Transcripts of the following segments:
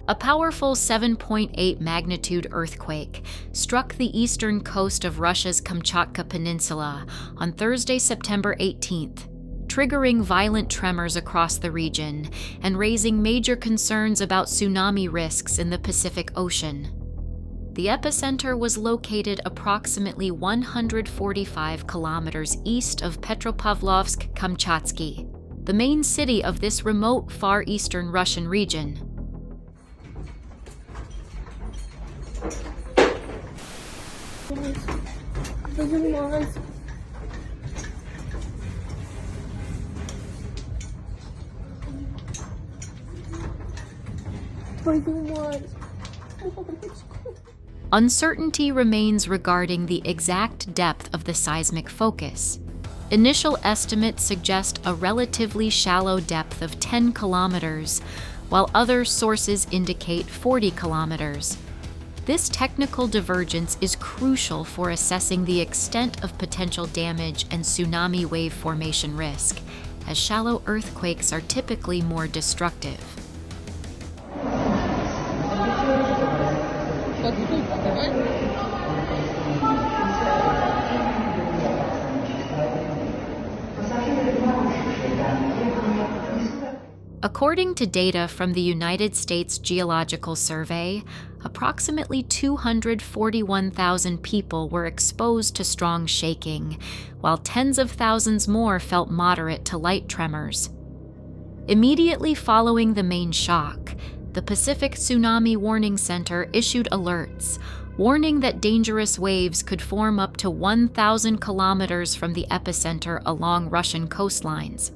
A powerful 7.8 magnitude earthquake struck the eastern coast of Russia's Kamchatka Peninsula on Thursday, September 18th, triggering violent tremors across the region and raising major concerns about tsunami risks in the Pacific Ocean. The epicenter was located approximately 145 kilometers east of Petropavlovsk-Kamchatsky, the main city of this remote Far Eastern Russian region. Uncertainty remains regarding the exact depth of the seismic focus. Initial estimates suggest a relatively shallow depth of 10 kilometers, while other sources indicate 40 kilometers. This technical divergence is crucial for assessing the extent of potential damage and tsunami wave formation risk, as shallow earthquakes are typically more destructive. According to data from the United States Geological Survey, approximately 241,000 people were exposed to strong shaking, while tens of thousands more felt moderate to light tremors. Immediately following the main shock, the Pacific Tsunami Warning Center issued alerts, warning that dangerous waves could form up to 1,000 kilometers from the epicenter along Russian coastlines.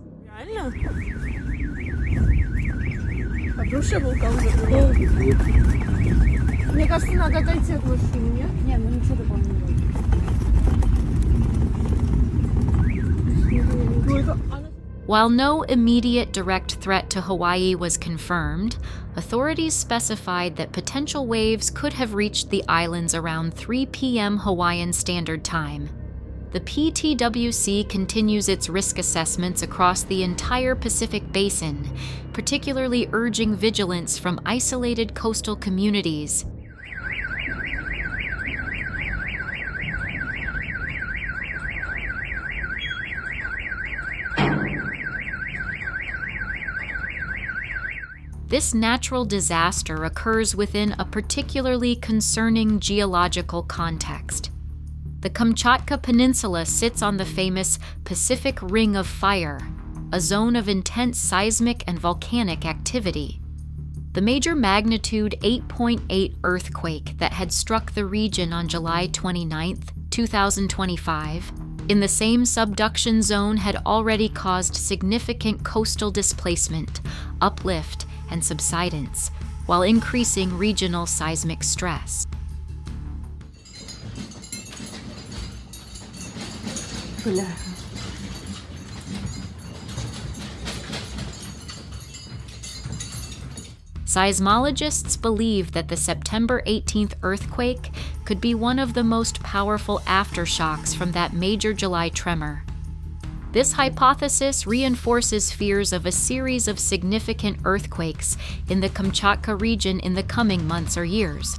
While no immediate direct threat to Hawaii was confirmed, authorities specified that potential waves could have reached the islands around 3 p.m. Hawaiian Standard Time. The PTWC continues its risk assessments across the entire Pacific Basin, particularly urging vigilance from isolated coastal communities. This natural disaster occurs within a particularly concerning geological context. The Kamchatka Peninsula sits on the famous Pacific Ring of Fire, a zone of intense seismic and volcanic activity. The major magnitude 8.8 earthquake that had struck the region on July 29, 2025, in the same subduction zone had already caused significant coastal displacement, uplift, and subsidence, while increasing regional seismic stress. Seismologists believe that the September 18th earthquake could be one of the most powerful aftershocks from that major July tremor. This hypothesis reinforces fears of a series of significant earthquakes in the Kamchatka region in the coming months or years.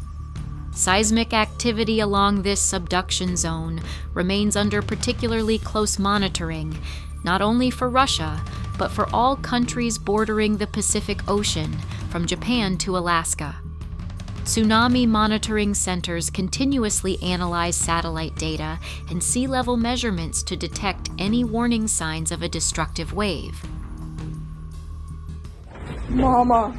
Seismic activity along this subduction zone remains under particularly close monitoring, not only for Russia, but for all countries bordering the Pacific Ocean, from Japan to Alaska. Tsunami monitoring centers continuously analyze satellite data and sea level measurements to detect any warning signs of a destructive wave. Mama.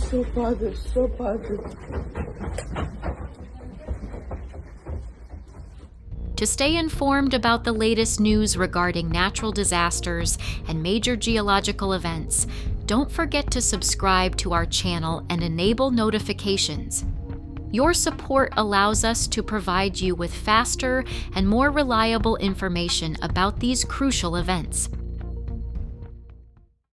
So bad, so bad. To stay informed about the latest news regarding natural disasters and major geological events, don't forget to subscribe to our channel and enable notifications. Your support allows us to provide you with faster and more reliable information about these crucial events.